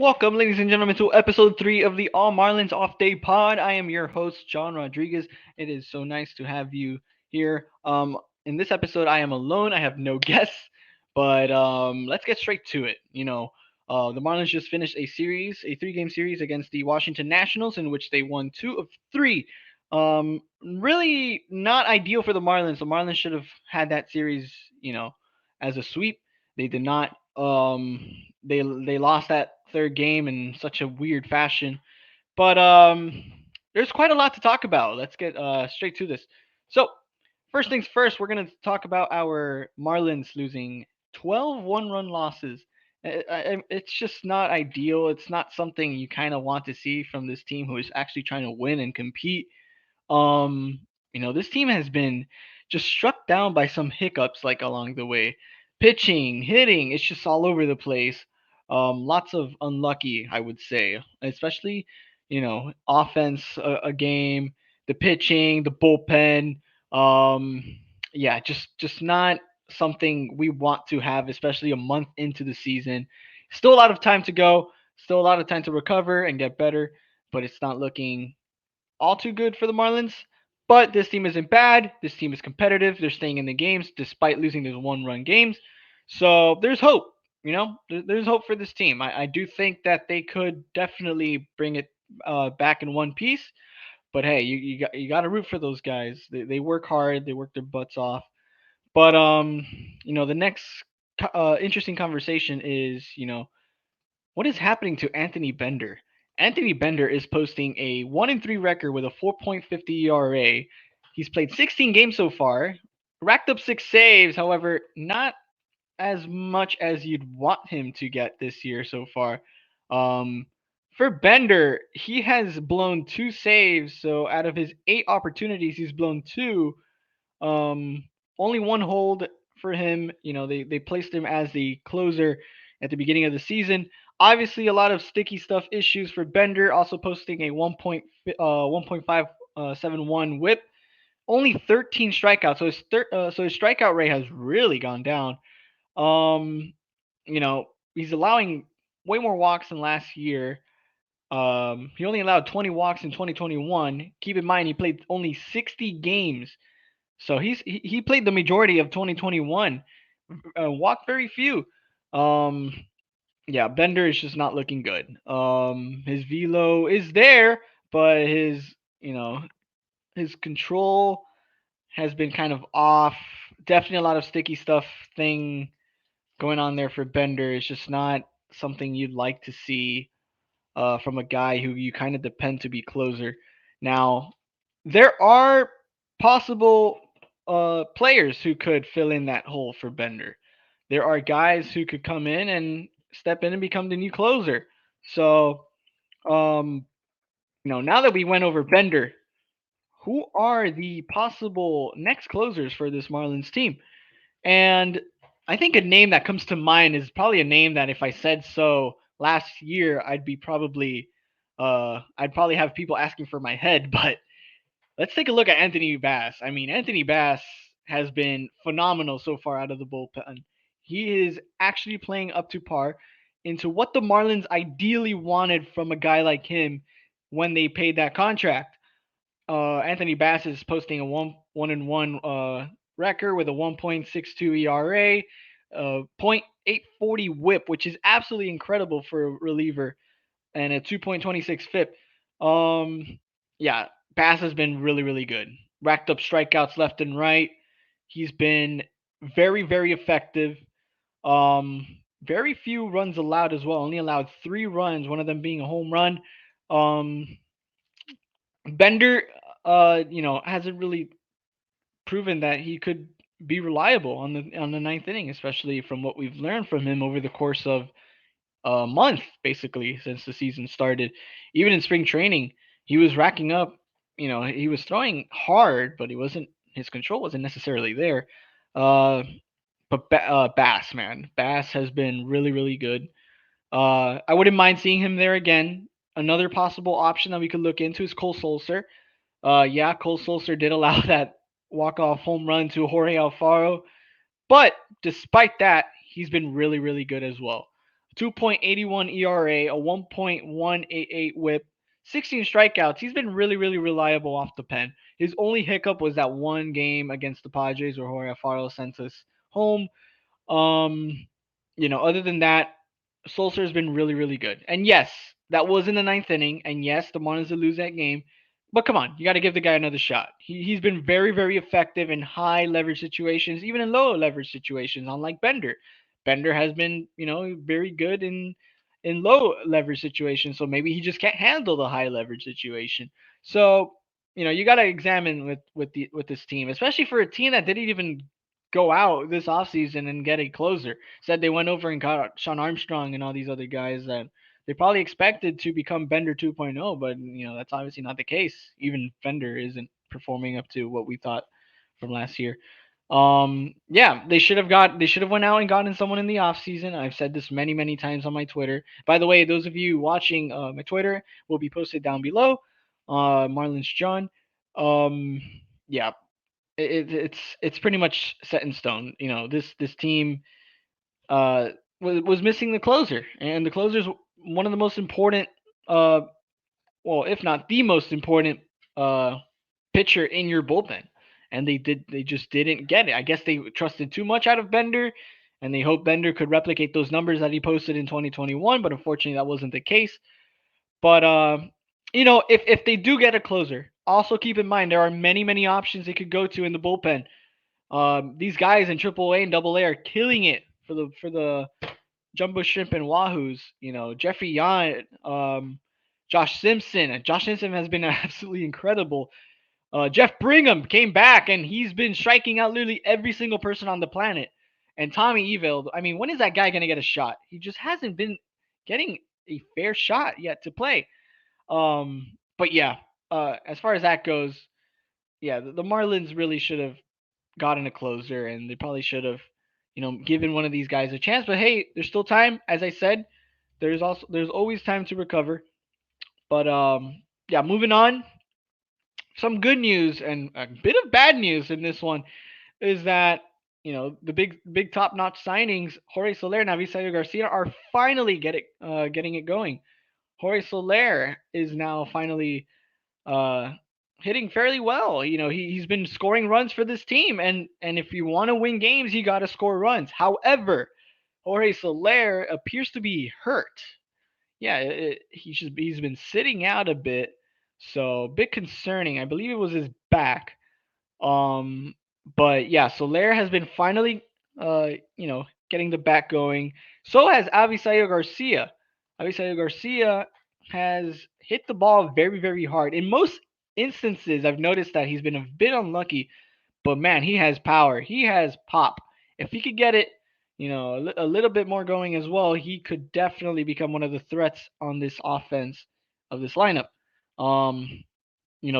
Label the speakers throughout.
Speaker 1: Welcome, ladies and gentlemen, to episode 3 of the All Marlins Off Day Pod. I am your host, John Rodriguez. It is so nice to have you here. In this episode, I am alone. I have no guests, but let's get straight to it. The Marlins just finished a 3-game series against the Washington Nationals, in which they won 2 of 3. Really not ideal for the Marlins. The Marlins should have had that series, as a sweep. They did not. They lost that third game in such a weird fashion. But there's quite a lot to talk about. Let's get straight to this. So first things first, we're gonna talk about our Marlins losing 12 one-run losses. It's just not ideal. It's not something you kind of want to see from this team who is actually trying to win and compete. This team has been just struck down by some hiccups like along the way. Pitching, hitting, it's just all over the place. Lots of unlucky, I would say, especially offense a game, the pitching, the bullpen. Um, yeah, just not something we want to have, especially a month into the season. Still a lot of time to go, still a lot of time to recover and get better, but it's not looking all too good for the Marlins. But this team isn't bad. This team is competitive. They're staying in the games despite losing those one-run games. So there's hope. There's hope for this team. I do think that they could definitely bring it back in one piece. But hey, you got to root for those guys. They work hard. They work their butts off. But the next interesting conversation is what is happening to Anthony Bender? Anthony Bender is posting a 1-3 record with a 4.50 ERA. He's played 16 games so far, racked up 6 saves, however, not as much as you'd want him to get this year so far. Um, for Bender, he has blown 2 saves, so out of his 8 opportunities, he's blown 2. Only one hold for him. They placed him as the closer at the beginning of the season. Obviously, a lot of sticky stuff issues for Bender, also posting a 1.571 WHIP, only 13 strikeouts. So his strikeout rate has really gone down. Um, he's allowing way more walks than last year. He only allowed 20 walks in 2021. Keep in mind he played only 60 games, so he played the majority of 2021. Walked very few. Um, yeah, Bender is just not looking good. His velo is there, but his control has been kind of off. Definitely a lot of sticky stuff thing going on there for Bender. It's just not something you'd like to see from a guy who you kind of depend to be closer. Now, there are possible players who could fill in that hole for Bender. There are guys who could come in and step in and become the new closer. So, um, now that we went over Bender, who are the possible next closers for this Marlins team? And I think a name that comes to mind is probably a name that if I said so last year, I'd probably have people asking for my head. But let's take a look at Anthony Bass. I mean, Anthony Bass has been phenomenal so far out of the bullpen. He is actually playing up to par into what the Marlins ideally wanted from a guy like him when they paid that contract. Anthony Bass is posting a one and one record with a 1.62 ERA, 0.840 WHIP, which is absolutely incredible for a reliever, and a 2.26 FIP. Yeah, Bass has been really, really good. Racked up strikeouts left and right. He's been very, very effective. Um, Very few runs allowed as well. Only allowed 3 runs, one of them being a home run. Um, Bender, hasn't really proven that he could be reliable on the ninth inning, especially from what we've learned from him over the course of a month, basically since the season started. Even in spring training, he was racking up. He was throwing hard, but he wasn't. His control wasn't necessarily there. Uh, but Bass, man, Bass has been really, really good. I wouldn't mind seeing him there again. Another possible option that we could look into is Cole Sulser. Yeah, Cole Sulser did allow that walk-off home run to Jorge Alfaro, but despite that, he's been really, really good as well. 2.81 ERA, a 1.188 WHIP, 16 strikeouts. He's been really, really reliable off the pen. His only hiccup was that one game against the Padres where Jorge Alfaro sent us home. Um, other than that, Solskjaer has been really, really good. And yes, that was in the ninth inning. And yes, the Marlins did lose that game. But come on, you got to give the guy another shot. He's been very, very effective in high leverage situations, even in low leverage situations, unlike Bender. Bender has been, very good in low leverage situations. So maybe he just can't handle the high leverage situation. So, you got to examine with this team, especially for a team that didn't even go out this offseason and get a closer. Said they went over and got Sean Armstrong and all these other guys that they probably expected to become Bender 2.0, but that's obviously not the case. Even Bender isn't performing up to what we thought from last year. Yeah, they should have went out and gotten someone in the offseason. I've said this many, many times on my Twitter. By the way, those of you watching my Twitter will be posted down below. Marlins John. Um, yeah, it's pretty much set in stone. This team was missing the closer, and the closer is one of the most important, uh, well, if not the most important, uh, pitcher in your bullpen. And they just didn't get it. I guess they trusted too much out of Bender, and they hoped Bender could replicate those numbers that he posted in 2021. But unfortunately, that wasn't the case. But if they do get a closer, also keep in mind there are many many options they could go to in the bullpen. These guys in AAA and AA are killing it for the Jumbo Shrimp and Wahoos. Jeffrey Yan, Josh Simpson. Josh Simpson has been absolutely incredible. Jeff Brigham came back and he's been striking out literally every single person on the planet. And Tommy Evil, I mean, when is that guy gonna get a shot? He just hasn't been getting a fair shot yet to play. But yeah, as far as that goes, yeah, the Marlins really should have gotten a closer, and they probably should have, given one of these guys a chance. But hey, there's still time. As I said, there's always time to recover. But yeah, moving on. Some good news and a bit of bad news in this one is that the big top notch signings, Jorge Soler and Avisario Garcia, are finally getting it going. Jorge Soler is now finally uh, hitting fairly well. He's been scoring runs for this team, and if you want to win games, you got to score runs. However, Jorge Soler appears to be hurt. Yeah, he's been sitting out a bit, so a bit concerning. I believe it was his back. Um, but yeah, Soler has been finally, getting the back going. So has Avisario Garcia. Avisario Garcia has hit the ball very, very hard. In most instances, I've noticed that he's been a bit unlucky, but man, he has power. He has pop. If he could get it, a little bit more going as well, he could definitely become one of the threats on this offense of this lineup. Um,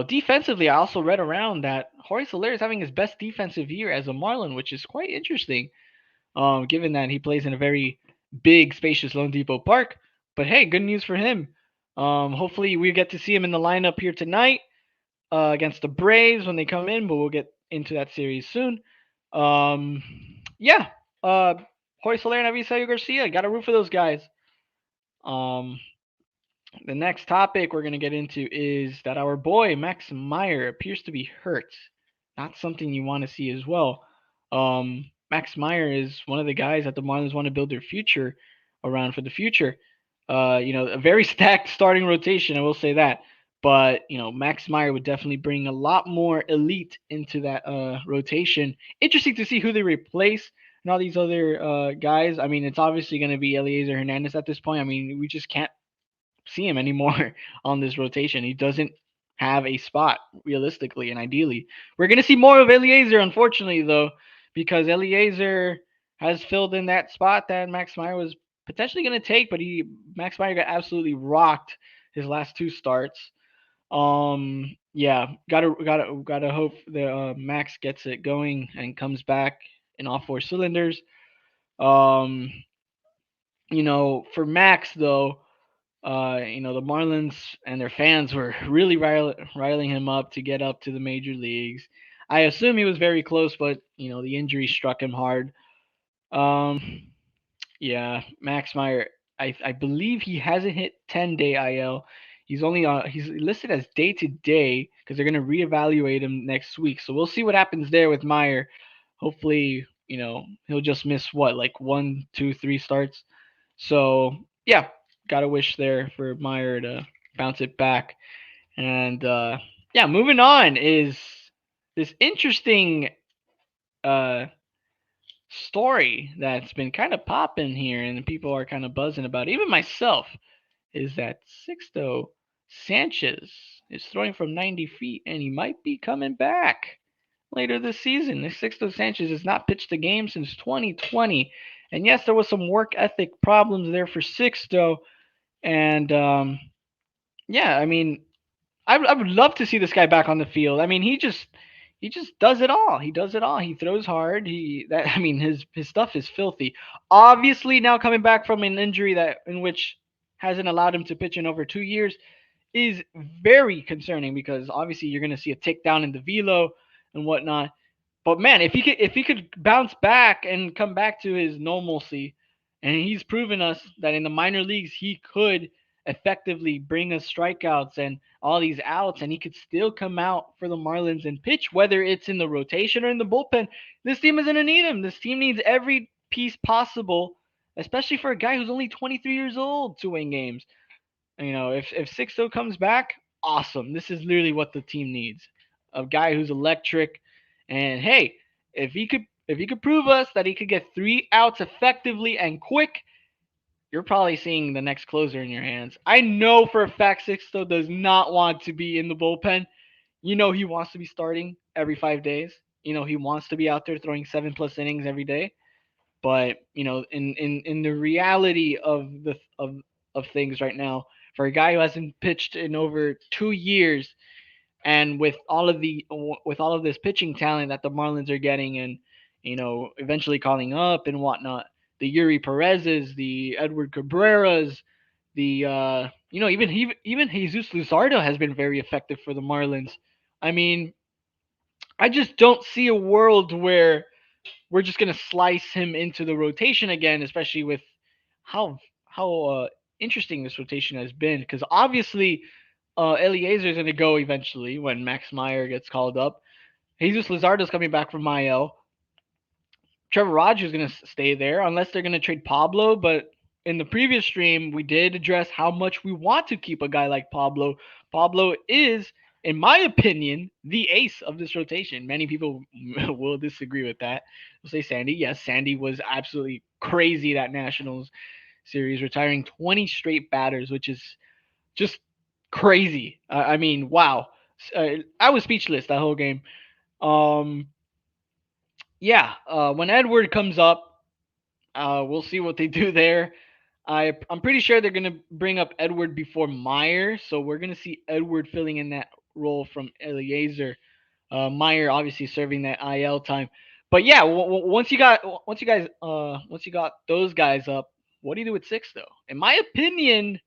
Speaker 1: defensively, I also read around that Jorge Soler is having his best defensive year as a Marlin, which is quite interesting, given that he plays in a very big, spacious Lone Depot Park. But hey, good news for him. Hopefully, we get to see him in the lineup here tonight against the Braves when they come in, but we'll get into that series soon. Yeah, uh, Jorge Soler and Avisario Garcia, got to root for those guys. Um, the next topic we're going to get into is that our boy Max Meyer appears to be hurt. Not something you want to see as well. Max Meyer is one of the guys that the Marlins want to build their future around for the future. A very stacked starting rotation, I will say that. But Max Meyer would definitely bring a lot more elite into that rotation. Interesting to see who they replace and all these other guys. I mean, it's obviously going to be Eliezer Hernandez at this point. I mean, we just can't see him anymore on this rotation. He doesn't have a spot realistically and ideally. We're gonna see more of Eliezer, unfortunately, though, because Eliezer has filled in that spot that Max Meyer was potentially gonna take, but Max Meyer got absolutely rocked his last two starts. Yeah, gotta hope that Max gets it going and comes back in all four cylinders. Um, for Max though, the Marlins and their fans were really riling him up to get up to the major leagues. I assume he was very close, but the injury struck him hard. Um, yeah, Max Meyer. I believe he hasn't hit 10-day IL. He's listed as day to day because they're gonna reevaluate him next week. So we'll see what happens there with Meyer. Hopefully, he'll just miss what, like 1, 2, 3 starts. So yeah, gotta wish there for Meyer to bounce it back. And yeah, moving on is this interesting uh story that's been kind of popping here and people are kind of buzzing about. Even myself, is that Sixto Sanchez is throwing from 90 feet and he might be coming back later this season. This Sixto Sanchez has not pitched a game since 2020. And yes, there was some work ethic problems there for Sixto. And yeah, I mean, I would love to see this guy back on the field. I mean, he just does it all. He does it all. He throws hard. I mean his stuff is filthy. Obviously now coming back from an injury that in which hasn't allowed him to pitch in over 2 years is very concerning because obviously you're going to see a tick down in the velo and whatnot. But man, if he could bounce back and come back to his normalcy, and he's proven us that in the minor leagues he could effectively bring us strikeouts and all these outs, and he could still come out for the Marlins and pitch, whether it's in the rotation or in the bullpen. This team is gonna need him. This team needs every piece possible, especially for a guy who's only 23 years old to win games. If Sixto comes back, awesome. This is literally what the team needs. A guy who's electric. And hey, if he could prove us that he could get 3 outs effectively and quick, you're probably seeing the next closer in your hands. I know for a fact Sixto does not want to be in the bullpen. He wants to be starting every 5 days. He wants to be out there throwing 7+ innings every day. But in the reality of things right now, for a guy who hasn't pitched in over 2 years, and with all of this pitching talent that the Marlins are getting, and eventually calling up and whatnot, the Yuri Perez's, the Edward Cabreras, the even Jesus Luzardo has been very effective for the Marlins. I mean, I just don't see a world where we're just gonna slice him into the rotation again, especially with how interesting this rotation has been. Because obviously, Eliezer is gonna go eventually when Max Meyer gets called up. Jesus Luzardo's coming back from IL. Trevor Rogers is gonna stay there unless they're gonna trade Pablo. But in the previous stream, we did address how much we want to keep a guy like Pablo. Pablo is, in my opinion, the ace of this rotation. Many people will disagree with that. They'll say Sandy. Yes, Sandy was absolutely crazy that Nationals series, retiring 20 straight batters, which is just crazy. I mean, wow. I was speechless that whole game. Um, yeah, when Edward comes up, we'll see what they do there. I'm pretty sure they're gonna bring up Edward before Meyer, so we're gonna see Edward filling in that role from Eliezer. Meyer obviously serving that IL time. But yeah, once you got those guys up, what do you do with six though? In my opinion,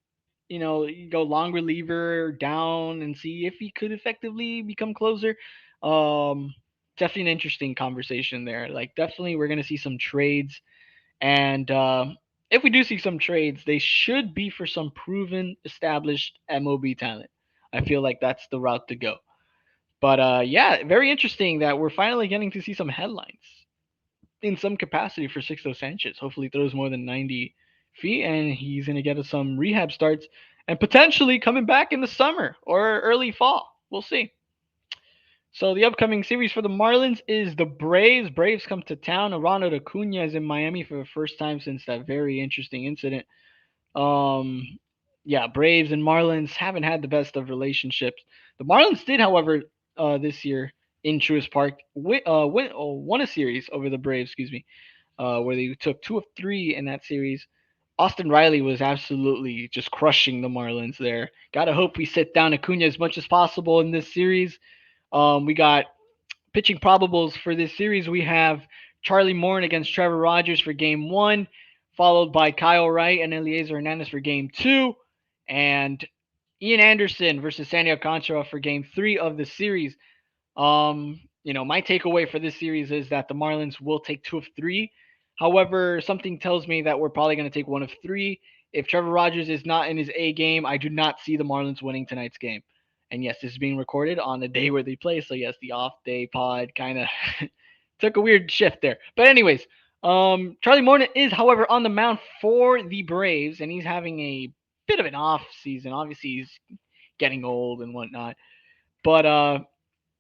Speaker 1: you go long reliever down and see if he could effectively become closer. Um, Definitely an interesting conversation there. Like, definitely, we're gonna see some trades, and if we do see some trades, they should be for some proven, established MOB talent. I feel like that's the route to go. But yeah, very interesting that we're finally getting to see some headlines in some capacity for Sixto Sanchez. Hopefully, throws more than 90 feet, and he's going to get us some rehab starts and potentially coming back in the summer or early fall. We'll see. So the upcoming series for the Marlins is the Braves. Braves come to town. Ronald Acuna is in Miami for the first time since that very interesting incident. Um, yeah, Braves and Marlins haven't had the best of relationships. The Marlins did, however, this year in Truist Park, won a series over the Braves. Excuse me, where they took 2 of 3 in that series. Austin Riley was absolutely just crushing the Marlins there. Gotta hope we sit down Acuna as much as possible in this series. We got pitching probables for this series. We have Charlie Morton against Trevor Rogers for game 1, followed by Kyle Wright and Eliezer Hernandez for game 2, and Ian Anderson versus Sandy Alcantara for game 3 of the series. My takeaway for this series is that the Marlins will take 2 of 3. However, something tells me that we're probably going to take 1 of 3. if Trevor Rogers is not in his A game, I do not see the Marlins winning tonight's game. And yes, this is being recorded on the day where they play. So yes, the off day pod kind of took a weird shift there. But anyways, Charlie Morton is, however, on the mound for the Braves, and he's having a bit of an off season. Obviously, he's getting old and whatnot. But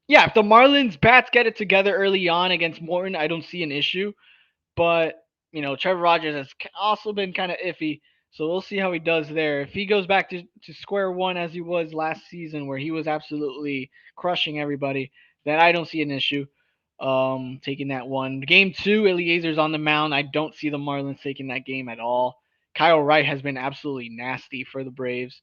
Speaker 1: yeah, if the Marlins bats get it together early on against Morton, I don't see an issue. But Trevor Rogers has also been kind of iffy, so we'll see how he does there. If he goes back to square one as he was last season, where he was absolutely crushing everybody, then I don't see an issue taking that one. Game two, Eliezer's on the mound. I don't see the Marlins taking that game at all. Kyle Wright has been absolutely nasty for the Braves.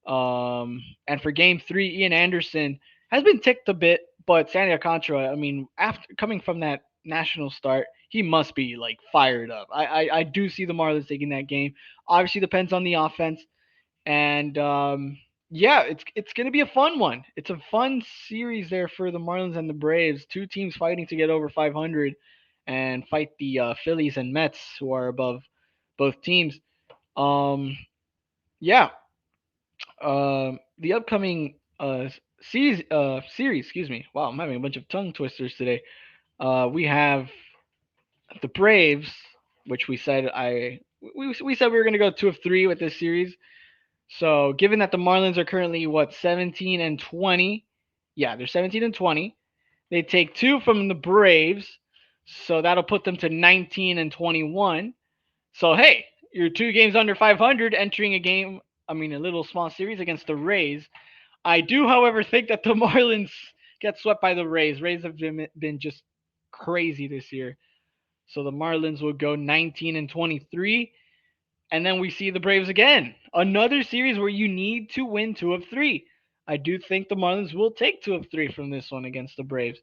Speaker 1: And for game three, Ian Anderson has been ticked a bit, but Sandy Alcantara, I mean, after coming from that national start, he must be like fired up. I do see the Marlins taking that game. Obviously, depends on the offense, and yeah, it's gonna be a fun one. It's a fun series there for the Marlins and the Braves. Two teams fighting to get over 500 and fight the Phillies and Mets, who are above both teams. Um, yeah, the upcoming series, excuse me. Wow, I'm having a bunch of tongue twisters today. We have the Braves, which we said we were gonna go 2 of 3 with this series. So given that the Marlins are currently 17 and 20, yeah, they're 17 and 20. They take 2 from the Braves, so that'll put them to 19 and 21. So hey, you're 2 games under 500 entering a game. I mean, a little small series against the Rays. I do, however, think that the Marlins get swept by the Rays. Rays have been just crazy this year. So the Marlins will go 19 and 23. And then we see the Braves again. Another series where you need to win 2 of 3. I do think the Marlins will take 2 of 3 from this one against the Braves.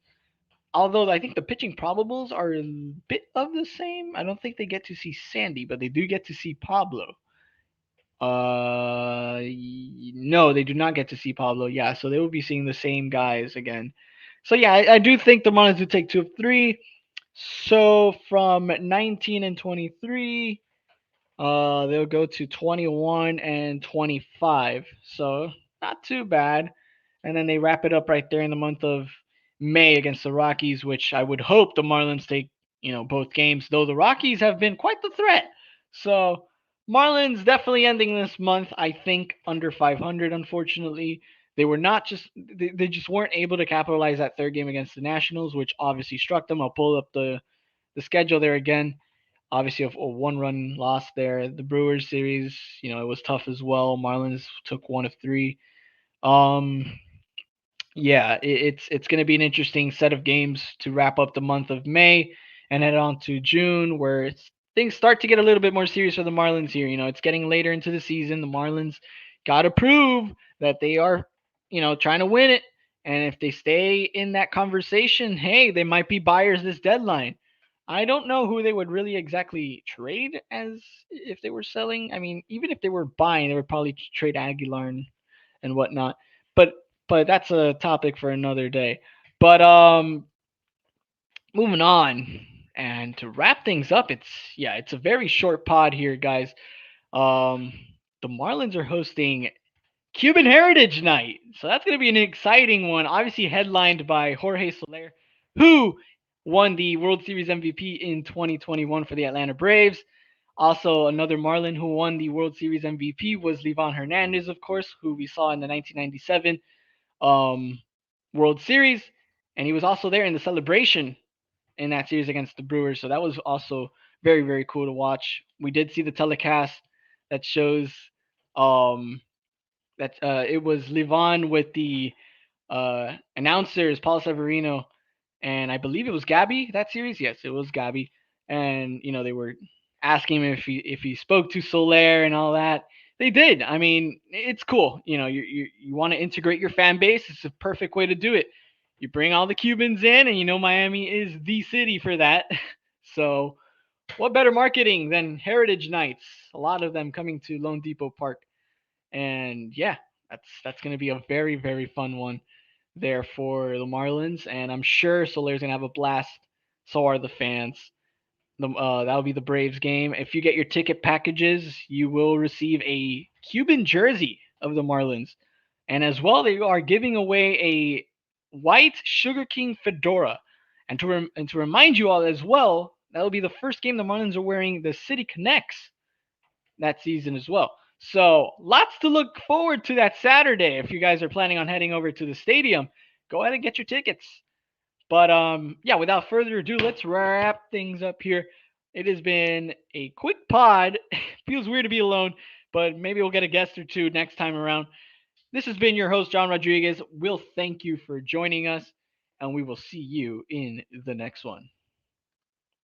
Speaker 1: Although I think the pitching probables are a bit of the same. I don't think they get to see Sandy, but they do get to see Pablo. No, they do not get to see Pablo. Yeah, so they will be seeing the same guys again. So yeah, I do think the Marlins will take 2 of 3. So from 19 and 23, they'll go to 21 and 25. So not too bad. And then they wrap it up right there in the month of May against the Rockies, which I would hope the Marlins take, both games, though the Rockies have been quite the threat. So Marlins definitely ending this month, I think, under 500, unfortunately. They were not just they just weren't able to capitalize that third game against the Nationals, which obviously struck them. I'll pull up the schedule there again. Obviously, a 1-run loss there. The Brewers series, it was tough as well. Marlins took 1 of 3. Um, yeah, it's going to be an interesting set of games to wrap up the month of May and head on to June, where things start to get a little bit more serious for the Marlins here. It's getting later into the season. The Marlins got to prove that they are, trying to win it. And if they stay in that conversation, hey, they might be buyers this deadline. I don't know who they would really exactly trade as if they were selling. I mean, even if they were buying, they would probably trade Aguilar and whatnot. But but that's a topic for another day. But moving on, and to wrap things up, it's a very short pod here, guys. Um, the Marlins are hosting Cuban Heritage Night, so that's going to be an exciting one. Obviously headlined by Jorge Soler, who won the World Series MVP in 2021 for the Atlanta Braves. Also, another Marlin who won the World Series MVP was Livan Hernandez, of course, who we saw in the 1997 um, World Series, and he was also there in the celebration in that series against the Brewers. So that was also very, very cool to watch. We did see the telecast that shows um, that it was Livan with the announcers, Paul Severino, and I believe it was Gabby that series. Yes, it was Gabby, and they were asking him if he spoke to Soler and all that. They did. I mean, it's cool. You want to integrate your fan base. It's a perfect way to do it. You bring all the Cubans in, and Miami is the city for that. So, what better marketing than Heritage Nights? A lot of them coming to Lone Depot Park, and yeah, that's going to be a very, very fun one there for the Marlins, and I'm sure Soler's gonna have a blast. So are the fans. That'll be the Braves game. If you get your ticket packages, you will receive a Cuban jersey of the Marlins, and as well they are giving away a white Sugar King fedora. And to remind you all as well, that'll be the first game the Marlins are wearing the City Connects that season as well. So lots to look forward to that Saturday. If you guys are planning on heading over to the stadium, go ahead and get your tickets. But yeah, without further ado, let's wrap things up here. It has been a quick pod. Feels weird to be alone, but maybe we'll get a guest or two next time around. This has been your host, John Rodriguez. We'll thank you for joining us, and we will see you in the next one.